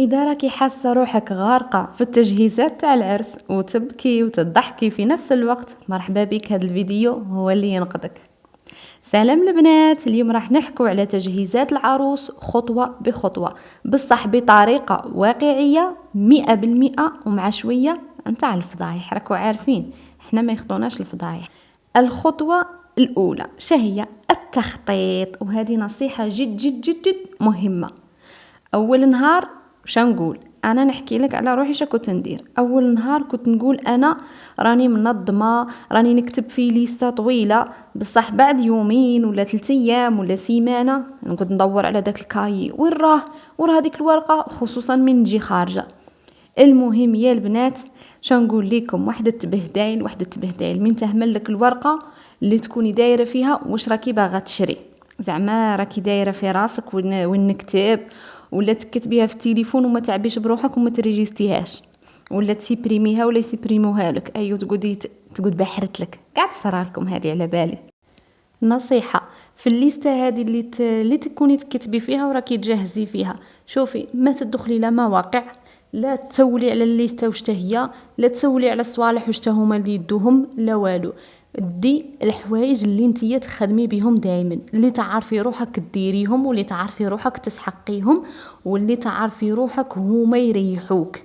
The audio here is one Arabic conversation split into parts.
إذا راكي حاسة روحك غارقة في التجهيزات تاع العرس وتبكي وتضحكي في نفس الوقت، مرحبا بك، هذا الفيديو هو اللي ينقذك. سلام البنات، اليوم راح نحكو على تجهيزات العروس خطوة بخطوة، بصح بطريقة واقعية 100%، ومع شوية نتاع الفضايح. راكو عارفين احنا ما يخطوناش الفضايح. الخطوة الأولى شهي التخطيط، وهذه نصيحة جد جد جد جد مهمة. اول نهار نقول انا نحكي لك على روحي كنت ندير. اول نهار كنت نقول انا راني منظمه، راني نكتب في ليسته طويله، بصح بعد يومين ولا 3 ايام ولا سيمانه نقعد ندور على داك الكاي وين راه، وراه هذيك الورقه، خصوصا من نجي خارجه. المهم يا البنات، نقول لكم واحد التبهدايل من تهمل لك الورقه اللي تكوني دايره فيها واش راكي باغا تشري. زعما راكي دايره في راسك وين نكتب، ولا تكتبيها في التليفون وما تعبيش بروحك وما تريجيستيهاش، ولا تسيبريميها ولا يسيبريموها لك، ايو تقول بحرت لك. قاعد تصرى لكم هذه على بالي. نصيحة في الليسته هذه اللي تكوني تكتبي فيها وراكي تجهزي فيها، شوفي ما تدخلي لا مواقع، لا تسولي على الليسته واش هي، لا تسولي على الصوالح واش هما اللي يدوهم، لا والو. دي الحوايج اللي نتيا تخدمي بهم دائما، اللي تعرفي روحك ديريهم، واللي تعرفي روحك تسحقيهم، واللي تعرفي روحك هما يريحوك.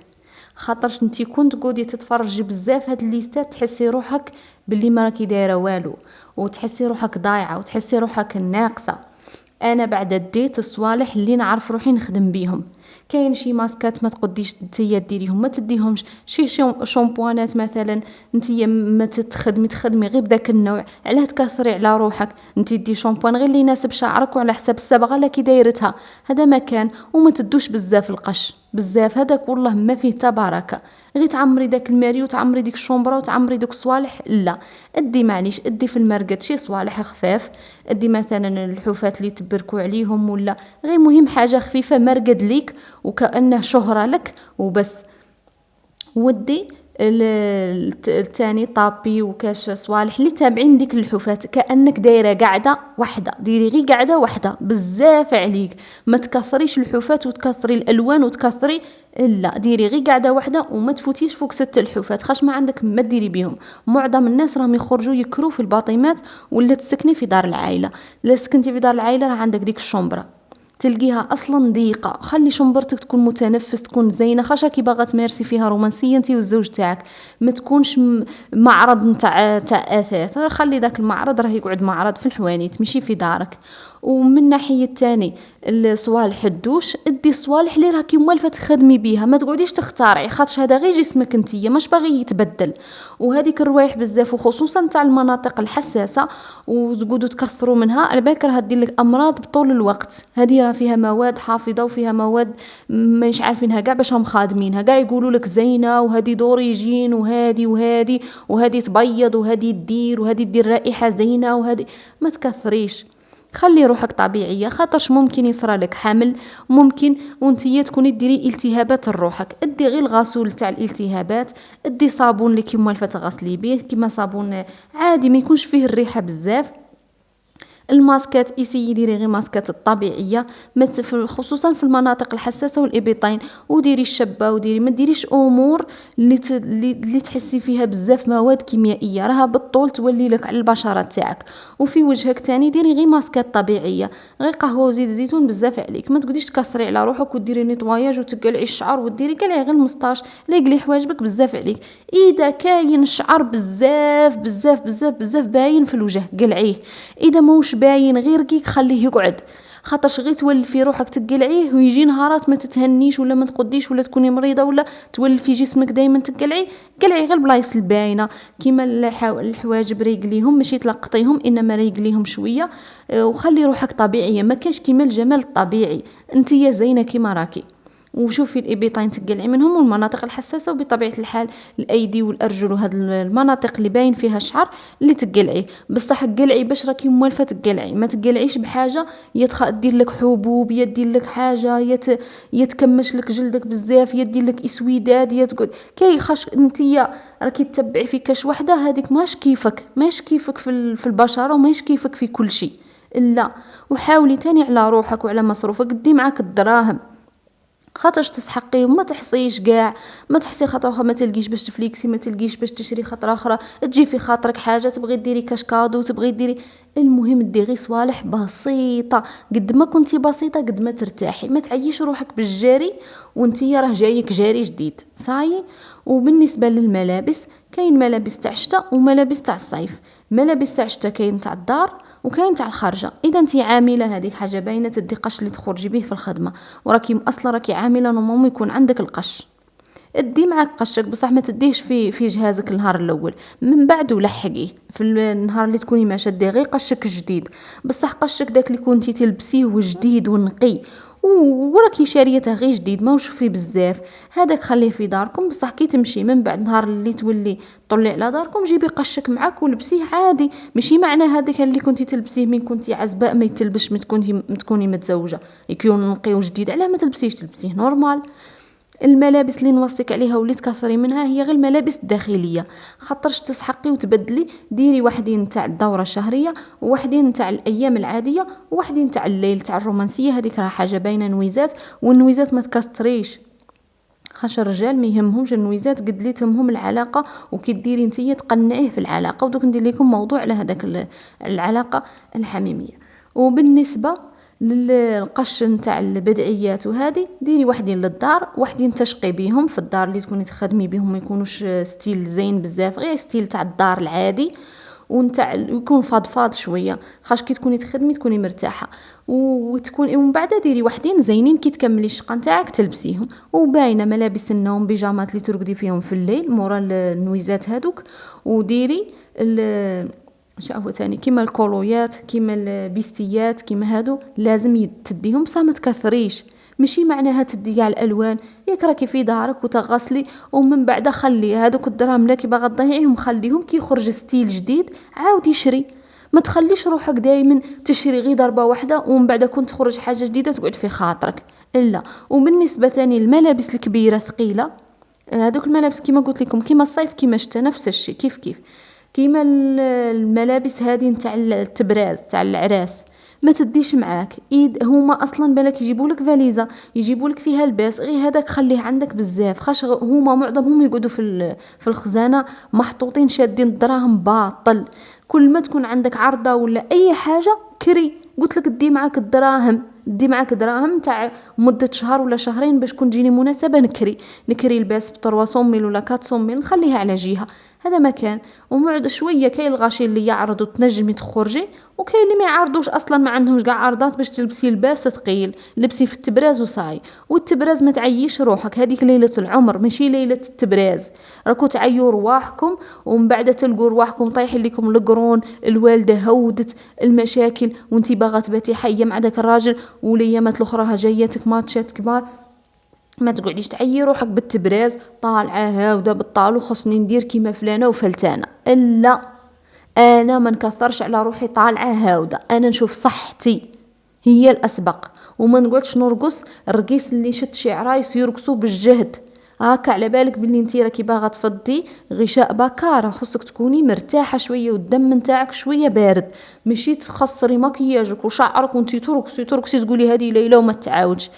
خاطرش انتي كنت تقعدي تتفرجي بزاف هاد الليستات تحسي روحك باللي ما راكي دايره والو، وتحسي روحك ضايعه، وتحسي روحك ناقصه. انا بعد ديت الصوالح اللي نعرف روحي نخدم بيهم. كاين شي ماسكات ما تقديش نتيا ديريهم، ما تديهمش. شي شامبوانات مثلا نتيا ما تخدمي غير بداك النوع، علاه تكثري على روحك؟ انتي دي شامبوان غير اللي يناسب شعرك وعلى حساب الصبغه اللي كي دايرتها، هذا مكان. وما تدوش بزاف القش، بزاف هذاك والله ما فيه تباركه. غير تعمري داك الماري وتعمري ديك الشومبره وتعمري دوك الصوالح، لا. ادي معليش، ادي في المرقد شي صوالح خفاف، ادي مثلا الحوفات اللي تبركوا عليهم، ولا غير مهم حاجه خفيفه مرقد ليك وكانه شهره لك وبس. ودي الثاني طابي وكاش صوالح اللي تابعين ديك الحوفات، كانك دايره قاعده واحده، ديري غير قاعده واحده بزاف عليك. ما تكسريش الحوفات وتكسري الالوان وتكسري، لا، ديري غير قاعده واحده وما تفوتيش فوق 6 الحوفات، خاش ما عندك ما ديري بيهم. معظم الناس راهم يخرجوا يكروا في الباطيمات، ولا تسكني في دار العائله. لا سكنتي في دار العائله راه عندك ديك الشومبره تلقيها اصلا ضيقه. خلي شنبرتك تكون متنفس، تكون زينه، خاصه كي باغا تمارسي فيها رومانسيه انت والزوج تاعك. ما تكونش معرض نتاع اثاث. خلي داك المعرض راه يقعد معرض في الحوانيت ماشي في دارك. ومن ناحيه الثاني الصوالح الدوش، ادي الصوالح اللي راكي موالفه تخدمي بيها، ما تقعديش تختارعي، خاطش هذا غير جسمك انتيا مش باغي يتبدل. وهذيك الروايح بزاف وخصوصا تاع المناطق الحساسه وتقعدوا تكثروا منها، على بالك راها دير لك امراض بطول الوقت. هذه راه فيها مواد حافظه وفيها مواد مش عارفينها كاع باش هم خادمينها، كاع يقولوا لك زينه وهذه دوريجين وهذه تبيض وهذه تدير رائحه زينه وهذه. ما تكثريش، خلي روحك طبيعيه، خاطرش ممكن يصرى لك حمل، ممكن وانتي تكوني ديري التهابات لروحك. ادي غير الغسول تاع الالتهابات، ادي صابون اللي كيما الفا تغسلي به، كيما صابون عادي ما يكونش فيه الريحه بزاف. الماسكات يسيي ديري غير ماسكات الطبيعيه، خصوصا في المناطق الحساسه والابيطين. وديري الشابه، وديري ما ديريش امور اللي تحسي فيها بزاف مواد كيميائيه، راها بالطول تولي لك على البشره تاعك. وفي وجهك تاني ديري غير ماسكات طبيعيه، غير قهوه وزيت زيتون بزاف عليك. ما تقعديش تكسري على روحك وديري نيطواياج وتقلعي الشعر وديري قلعي غير المسطاش، لا يقلي حواجبك بزاف عليك. اذا كاين الشعر بزاف بزاف بزاف بزاف باين في الوجه قلعيه، اذا موش باين غير كيك خليه يقعد. خاطرش غير تولفي روحك تقلعيه ويجي نهارات ما تتهنيش ولا ما تقديش ولا تكوني مريضه ولا تولفي جسمك دائما تقلعي. قلعي غير بلايص الباينه، كيما الحواجب ريقليهم ماشي تلقطيهم انما ريقليهم شويه. وخلي روحك طبيعيه، ما كاش كيما الجمال الطبيعي. انتي زينه كيما راكي. وشوفي الابيطين تقلعي منهم، والمناطق الحساسه وبطبيعه الحال الايدي والارجل وهاد المناطق اللي باين فيها الشعر اللي تقلعي. بصح قلعي باش راكي موالفه تقلعي، ما تقلعيش بحاجه دير لك حبوب، يدير لك حاجه يتكمش لك جلدك بزاف، يدير لك اسوداد، تقعد كاي خاش انتيا راكي تتبعي في كاش وحده، هذيك ماش كيفك في البشره وماش كيفك في كل شيء. لا. وحاولي تاني على روحك وعلى مصروفك، دي معاك الدراهم. خاطرش تسحقي وما تحصيش كاع، ما تحصي خطره اخرى ما تلقيش باش تفليكسي، ما تلقيش باش تشري خطره اخرى، تجي في خاطرك حاجه تبغي ديري كاشكادو، تبغي ديري. المهم ديري صوالح بسيطه، قد ما كنتي بسيطه قد ما ترتاحي، ما تعيش روحك بالجاري وانتي راه جايك جاري جديد صاي. وبالنسبه للملابس، كاين ملابس تاع الشتاء وملابس تاع الصيف. ملابس تاع الشتاء كاين تاع الدار وكاين تاع الخارجه. اذا انت عامله هذيك حاجه باينه تدي قش اللي تخرجي به في الخدمه، وراكي اصلا راكي عامله نورمالمون يكون عندك القش، ادي معك قشك بصح ما تديهش في جهازك النهار الاول، من بعد ولحقيه في النهار اللي تكوني ما شاديه غير قشك الجديد. بصح قشك داك اللي كنتي تلبسيه وجديد ونقي وراكي شاريته غير جديد ماهوش فيه بزاف، هذاك خليه في داركم. بصح كي تمشي من بعد نهار اللي تولي طلي على داركم جيبي قشك معك ولبسيه عادي. ماشي معنى هذاك اللي كنتي تلبسيه من كنتي عزباء ما يتلبش تكوني متزوجه يكون نقي وجديد، علاه ما تلبسيه نورمال. الملابس اللي نوصيك عليها واللي تكثري منها هي غير الملابس الداخليه، خاطرش تسحقي وتبدلي. ديري وحدين تاع الدوره الشهريه، ووحدين تاع الايام العاديه، ووحدين تاع الليل تاع الرومانسيه. هذيك راه حاجه باينه نويزات، والنويزات ما تكثريش. خاش الرجال ما يهمهمش النويزات قد لي تهمهم العلاقه، وكي ديري نتيا تقنعيه في العلاقه. ودوك ندير لكم موضوع على هذاك العلاقه الحميميه. وبالنسبه للقش نتاع البدعيات وهذه، ديري وحدين للدار وحدين تشقي بيهم في الدار اللي تكوني تخدمي بهم، ما يكونوش ستيل زين بزاف، غير ستيل تاع الدار العادي، ونتاع يكون فاضفاض شويه خاش كي تكوني تخدمي تكوني مرتاحه. وتكون ومن بعد ديري وحدين زينين كي تكملي الشقه نتاعك تلبسيهم، وباينه ملابس النوم بيجامات اللي ترقدي فيهم في الليل مورا النويزات هذوك. وديري هو تاني كيما الكولويات كيما البيستيات كيما هادو لازم تديهم، بصح ما تكثريش. ماشي معناها تدي كاع الالوان، ياك راكي في دارك وتغسلي ومن بعد خلي هادوك الدراهم لا كي باغا تضيعيهم خليهم، كي يخرج ستيل جديد عاودي شري. ما تخليش روحك دائما تشري غير ضربه واحده ومن بعد كنت تخرج حاجه جديده تقعد في خاطرك، الا. وبالنسبه تاني الملابس الكبيره ثقيله، هذوك الملابس كيما قلت لكم كيما الصيف كيما الشتاء نفس الشيء كيف كيما الملابس هذه نتاع التبراز تاع العراس ما تديش معاك. هما اصلا بالك يجيبوا لك فاليزه يجيبوا لك فيها الباس، غير هذاك خليه عندك بزاف. خاش هما معظمهم يقعدوا في الخزانه محطوطين شادين الدراهم باطل. كل ما تكون عندك عرضه ولا اي حاجه كري، قلت لك دي معاك الدراهم، دي معاك دراهم تاع مده شهر ولا شهرين باش كون تجيني مناسبه نكري الباس ب 300 ميل ولا 400 ميل نخليها على جهه. هذا مكان. ومعد شويه كاين الغاشي اللي يعرضوا تنجمي تخرجي، وكاين اللي ما يعرضوش اصلا ما عندهمش كاع عرضات باش تلبسي لباس ثقيل، لبسي في التبراز وصاي. والتبراز ما تعيش روحك، هذيك ليله العمر ماشي ليله التبراز. راكو تعيوا رواحكم ومن بعد تلقوا رواحكم طايحين لكم القرون، الوالده هودت المشاكل وانتي باغا تباتي حيه مع داك الراجل، والايامات الاخرى جاياتك ماتشات كبار. ما تقعديش تعيي روحك بالتبراز طالعه هاوده بالطالو خصني ندير كيما فلانه وفلتانه. الا انا ما نكثرش على روحي طالعه هاوده، انا نشوف صحتي هي الاسبق، وما نقعدش نرقص الرقيص اللي شت شي عرايس يرقصوا بالجهد. هاكا على بالك بلي انتي راكي باغا تفضي غشاء بكاره، خصك تكوني مرتاحه شويه والدم نتاعك شويه بارد، ماشي تخسري مكياجك وشعرك وانتي ترقصي تقولي هذه ليله وما تعاودش.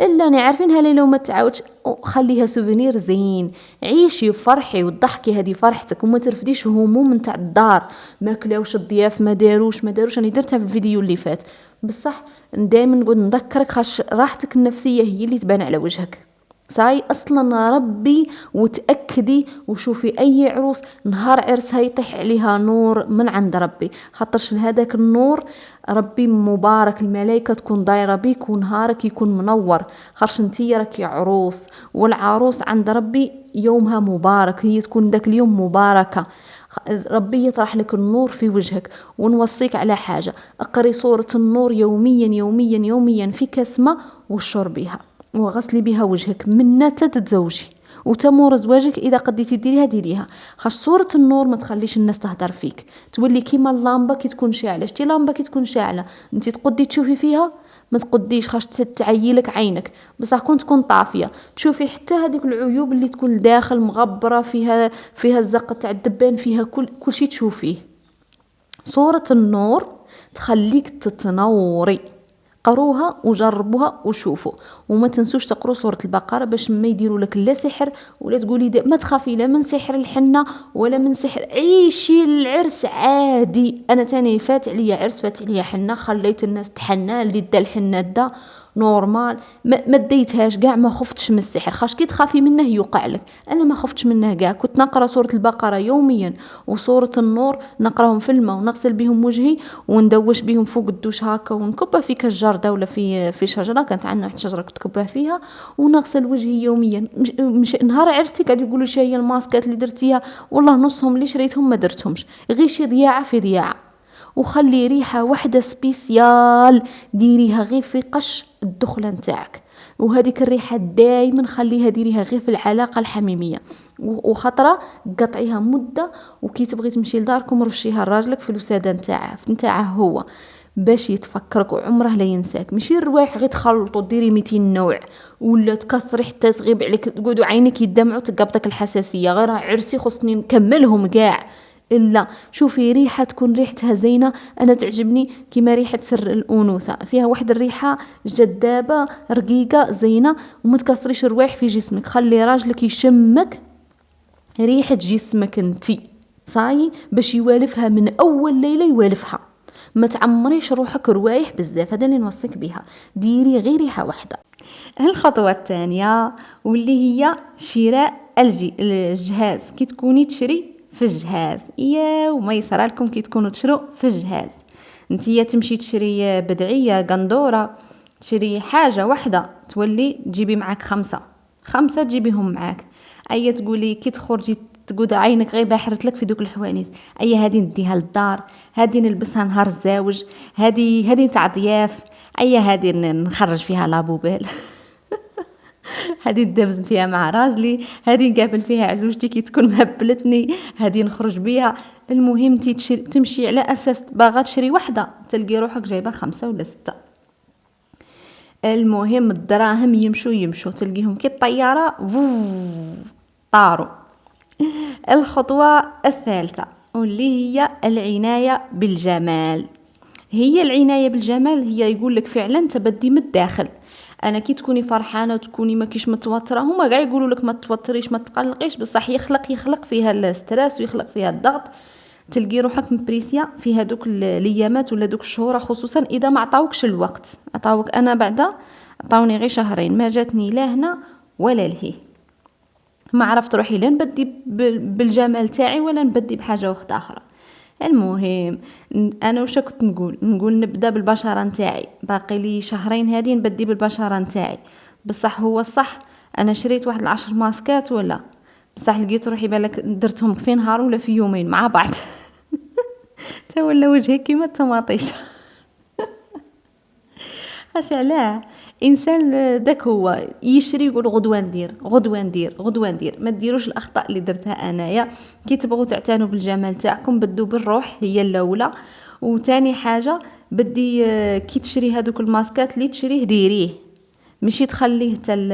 الا انا عارفينها ليله وما تعاودش، خليها سوفينير زين، عيشي وفرحي وضحكي، هذه فرحتك. وما ترفديش هموم نتاع الدار، ما كلاوش الضياف ما داروش انا درتها في الفيديو اللي فات. بصح دائما نقول نذكرك خاش راحتك النفسيه هي اللي تبان على وجهك. ساي اصلا ربي وتاكدي وشوفي اي عروس نهار عرسها يطيح عليها نور من عند ربي، خاطرش هذاك النور ربي مبارك، الملائكه تكون دايره بيك ونهارك يكون منور. خاطرش انتي راكي عروس، والعروس عند ربي يومها مبارك، هي تكون داك اليوم مباركه. ربي يطرح لك النور في وجهك. ونوصيك على حاجه، اقري سوره النور يوميا يوميا يوميا في كسمه وشربيها وغسلي بها وجهك من تتزوجي وتمور زواجك. اذا قديتي ديريها خاص صورة النور ما تخليش الناس تهدر فيك، تولي كيما اللامبه كي تكون شاعله. شتي لامبه كي تكون شاعله انت تقدي تشوفي فيها؟ ما تقديش، خاص تعيلك عينك. بصح كون تكون طافيه تشوفي حتى هذيك العيوب اللي تكون داخل مغبره فيها الزق تاع الدبان، فيها كل شيء تشوفيه. صورة النور تخليك تتنوري. قروها وجربوها وشوفوا. وما تنسوش تقروا سورة البقرة باش ما يديروا لك لا سحر ولا تقولي ما تخافي لا من سحر الحنة ولا من سحر. عيشي العرس عادي. انا تاني فات عليا عرس، فات عليا حنة، خليت الناس تحنى، اللي دا الحنة دا نورمال، ما ديتهاش كاع، ما خفتش من السحر. خاش كي تخافي منه يوقع لك. انا ما خفتش منه كاع، كنت نقرا سوره البقره يوميا وسوره النور، نقراهم في الماء ونغسل بهم وجهي وندوش بهم فوق الدوش هكا، ونكبها في كالجرده ولا في شجره، كانت عندنا واحد الشجره كنت كبها فيها، ونغسل وجهي يوميا. مش نهار عرستي قاعد يقولوا شي هي الماسكات اللي درتيها، والله نصهم اللي شريتهم ما درتهمش، غير شي ضياعه في ضياعه. وخلي ريحة واحدة سبيسيال ديريها غير في قش الدخلة نتاعك، وهذيك الريحة دايما خليها ديريها غير في العلاقة الحميمية. وخطرة قطعيها مدة، وكي تبغي تمشي لداركم رشيها لراجلك في الوسادة نتاعه هو، باش يتفكرك وعمره لا ينساك. ماشي الروايح غير تخلطوا ديري 200 نوع ولا تكثري حتى تغيب عليك، تقعدوا عينك يدمعوا تقبطك الحساسية. غير عرسي خصني نكملهم كاع. إلا شوفي ريحة تكون ريحتها زينة. أنا تعجبني كيما ريحة سر الأنوثة، فيها واحد الريحة جذابة رقيقة زينة، وما تكسريش روايح في جسمك. خلي راجلك يشمك ريحة جسمك انتي صاي باش يوالفها من أول ليلة يوالفها. ما تعمريش روحك روايح بزاف، هذا اللي نوصيك بها. ديري غير ريحة واحدة. الخطوة الثانية واللي هي شراء الجهاز. كي تكوني تشري في الجهاز، يا وما يصرى لكم كي تكونوا تشروا في الجهاز. انتيا تمشي تشري بدعية قندورة، تشري حاجة واحدة تولي تجيبي معاك خمسة تجيبيهم معاك. اي تقولي كي تخرجي تقود عينك غير باحرت لك في دوك الحوانيت، اي هذه نديها للدار، هذه نلبسها نهار الزواج، هذه نتاع ضياف، اي هذه نخرج فيها لابوبيل هذه ندبز فيها مع راجلي، هذه نقابل فيها عزوجتي كي تكون مهبلتني، هذه نخرج بيها. المهم تمشي على اساس باغا تشري وحده تلقي روحك جايبه 5 ولا 6. المهم الدراهم يمشوا تلقيهم كي الطياره طاروا. الخطوه الثالثه واللي هي العنايه بالجمال. هي العنايه بالجمال هي يقول لك فعلا تبدي من الداخل. انا كي تكوني فرحانه وتكوني ما كيش متوتره، هما كاع يقولوا لك ما توتريش ما تقلقيش، بصح يخلق فيها الاسترس ويخلق فيها الضغط. تلقي روحك مبريسيا في هذوك الايامات ولا دوك الشهور، خصوصا اذا ما عطاوكش الوقت. عطاوك انا بعدا عطاوني غير شهرين، ما جاتني لا هنا ولا لهي. ما عرفت روحي لا نبدي بالجمال تاعي ولا نبدي بحاجه واحده اخرى. المهم انا واش كنت نقول نبدا بالبشره نتاعي، باقي لي شهرين هادي نبدي بالبشره نتاعي. بصح هو الصح انا شريت واحد 10 ماسكات ولا، بصح لقيت روحي بالك درتهم في نهار ولا في يومين مع بعض تا ولا وجهي كيما الطماطيش اش علاه انسان داك هو يشري يقول غدوه ندير. ما ديروش الاخطاء اللي درتها انايا. كي تبغوا تعتنوا بالجمال تاعكم بدوا بالروح، هي الاولى. وتاني حاجه بدي كي تشري هذوك الماسكات اللي تشريه ديريه، ماشي تخليه تل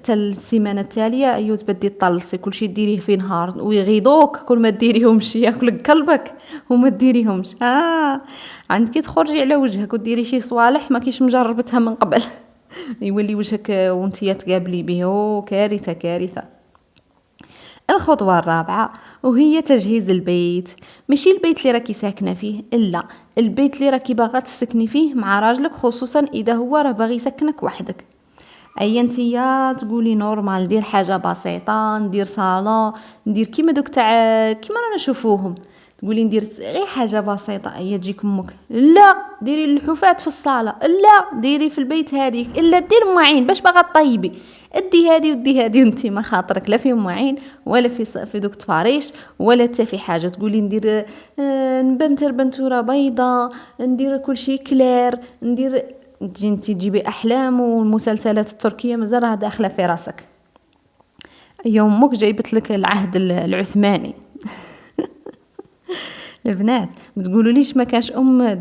السيمانه التاليه ايوا تبدي تطلصي كلشي ديريه في نهار ويغيضوك كل ما ديريهمش ياكلك قلبك وما ديريهمش. عندك تخرجي على وجهك وديري شي صوالح ما كيش مجربتها من قبل يولي وجهك وانتي تقابلي به كارثه. الخطوه الرابعه وهي تجهيز البيت. ماشي البيت اللي راكي ساكنه فيه، الا البيت اللي راكي باغا تسكني فيه مع راجلك، خصوصا اذا هو راه باغي يسكنك وحدك. اي انتيا تقولي نورمال ندير حاجه بسيطه، ندير صالون، ندير كيما دوك تاع كيما رانا نشوفوهم، تقولي ندير غير حاجه بسيطه. اي تجيك امك لا ديري الحفات في الصاله، لا ديري في البيت هذيك، الا دير معين باش باغا طيبي، ادي هذه ودي هذه، انت ما خاطرك لا في معين ولا في دوك تفاريش ولا حتى في حاجه. تقولي ندير نبنتر بنتوره بيضه، ندير كل شيء كلير، ندير انتي تجيبي احلام والمسلسلات التركيه مازال راها داخله في راسك. يومك جايبت لك العهد العثماني البنات ما تقولوليش ما كانش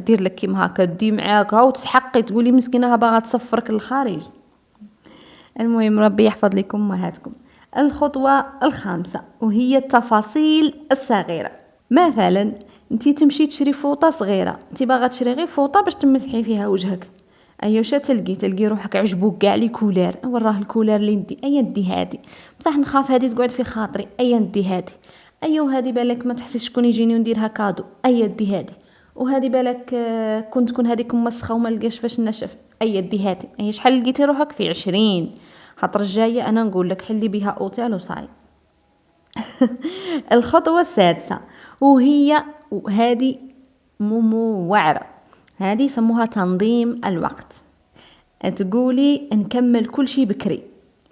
دير لك كيما هكا دي معاك ها وتسحقي تقولي مسكينه باغا تصفرك للخارج. المهم ربي يحفظ لكم امهاتكم. الخطوه الخامسه وهي التفاصيل الصغيره. مثلا انتي تمشي تشري فوطه صغيره، انتي باغا تشري غير فوطه باش تمسحي فيها وجهك، ايوا شا تلقي روحك عجبوك كاع لي كولار، وراه الكولار اللي ندي ايا ندي هادي، بصح نخاف هادي تقعد في خاطري ايا ندي هادي، ايوا هادي بالك ما تحسش شكون يجيني ونديرها كادو ايا ندي هادي، وهادي بالك كنت تكون هاديك مسخه وما لقاش فاش نشف ايا ندي هادي. اي شحال لقيتي روحك في 20 خاطر الجايه انا نقول لك حلي بها اوتيل وصاي. الخطوه السادسه وهي هذه مومو وعرة، هذه يسموها تنظيم الوقت. تقولي نكمل كل شي بكري،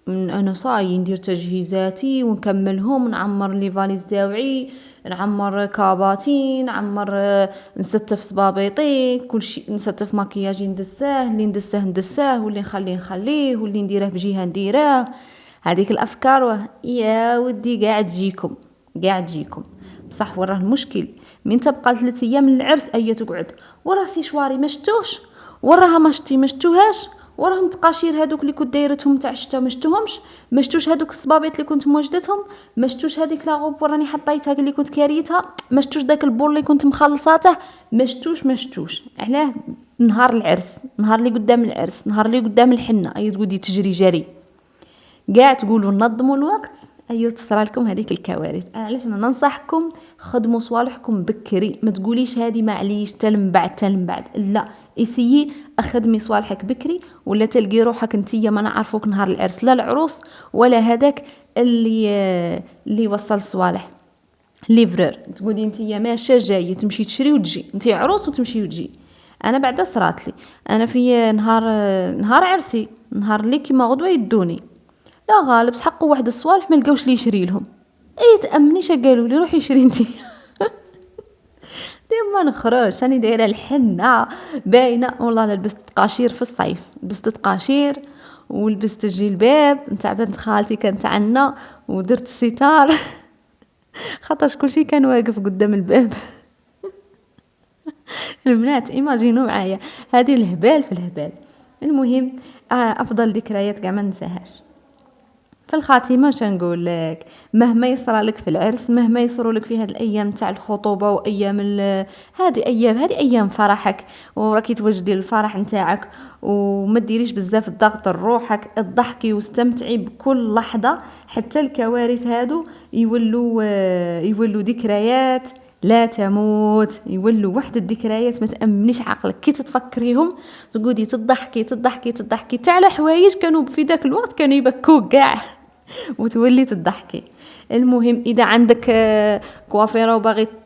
انا صاي ندير تجهيزاتي ونكملهم، نعمر لي فاليز تاوعي، نعمر كاباتي، نعمر نستف صبابيطي، كل شيء نستف مكياجي ندساه، اللي ندساه واللي نخليه واللي نديره بجهه نديره. هذيك الافكار يا ودي قاعد تجيكم بصح وراه المشكل من تبقى 3 ايام من العرس ايا تقعد وراه سيشواري مشتوش، وراها مشتوهاش، وراهم تقاشير هذوك اللي كنت دايرتهم تاع الشتا مشتوهمش، مشتوش هذوك الصبابيط اللي كنت موجدتهم، مشتوش هذيك لاغوب وراني حطيتها اللي كنت كاريتها، مشتوش داك البول اللي كنت مخلصاته، مشتوش علاه نهار العرس، نهار اللي قدام العرس، نهار اللي قدام الحنه اي تقولي تجري جري قاع تقولوا ننظموا الوقت ايوه تصرى لكم هذيك الكوارث. علاش انا ننصحكم خدموا صوالحكم بكري، ما تقوليش هذه معليش تلم بعد لا، اسيي اخدمي صوالحك بكري ولا تلقي روحك نتيا ما نعرفوك نهار العرس لا العروس ولا هذاك اللي وصل صوالح ليفرر، تقولي نتيا ماشيه جايه تمشي تشري وتجي، نتي عروس وتمشي وتجي. انا بعدا صراتلي انا في نهار عرسي، نهار اللي كيما غدوه يدوني لا غالب سحقوا واحد الصوالح ما لقاوش لي يشري لهم، اي تامنيش قالوا لي روحي شري انتي. ما نخرج راني دايره الحنه باينه والله لبست قاشير في الصيف، لبست قاشير ولبست الجلباب نتاع بنت خالتي كانت عنا ودرت الستار خاطرش كلشي كان واقف قدام الباب. البنات ايماجينو معايا هذه الهبال في الهبال. المهم افضل ذكريات كاع ما ننساهاش. في الخاتمه نقول لك مهما يصرى لك في العرس، مهما يصروا لك في هذه الايام تاع الخطوبه وايام هذه ايام فرحك وراكي توجدي الفرح نتاعك، وما ديريش بزاف الضغط لروحك، اضحكي واستمتعي بكل لحظه حتى الكوارث هادو يولوا ذكريات لا تموت، يولوا واحد الذكريات ما تامنيش عقلك كي تتفكريهم تقولي تضحكي تاع حوايج كانوا في ذاك الوقت كانوا يبكوك كاع وتولي تضحكي. المهم اذا عندك كوافيره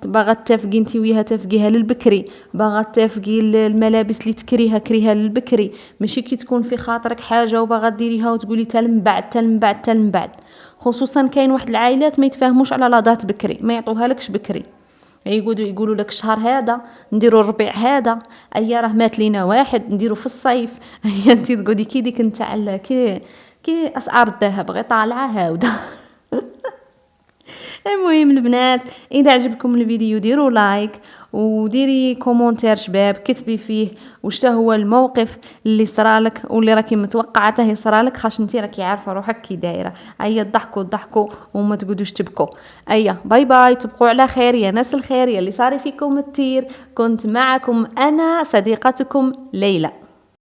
باغا تفقي انت وياها تفقيها للبكري، باغا تفقي الملابس اللي كريها للبكري، ماشي كي تكون في خاطرك حاجه وباغا ديريها وتقولي تال من بعد. خصوصا كاين واحد العائلات ما يتفاهموش على لاضات بكري، ما يعطوها لكش بكري، يقولوا لك الشهر هذا نديروا الربيع هذا، ايا راه مات لينا واحد نديروا في الصيف. ايا انت تقولي كي ديك نتاع كي اسعار الذهب غير طالعه هاوده. المهم البنات اذا عجبكم الفيديو ديروا لايك وديري كومونتير شباب كتبي فيه واش هو الموقف اللي صرالك واللي راكي متوقعته يصرالك، خاش انتي راكي عارفه روحك كي دايره. ايا ضحكوا وما تقعدوش تبكوا. ايا باي تبقوا على خير يا ناس الخير يا اللي صار فيكم التير. كنت معكم انا صديقتكم ليلى.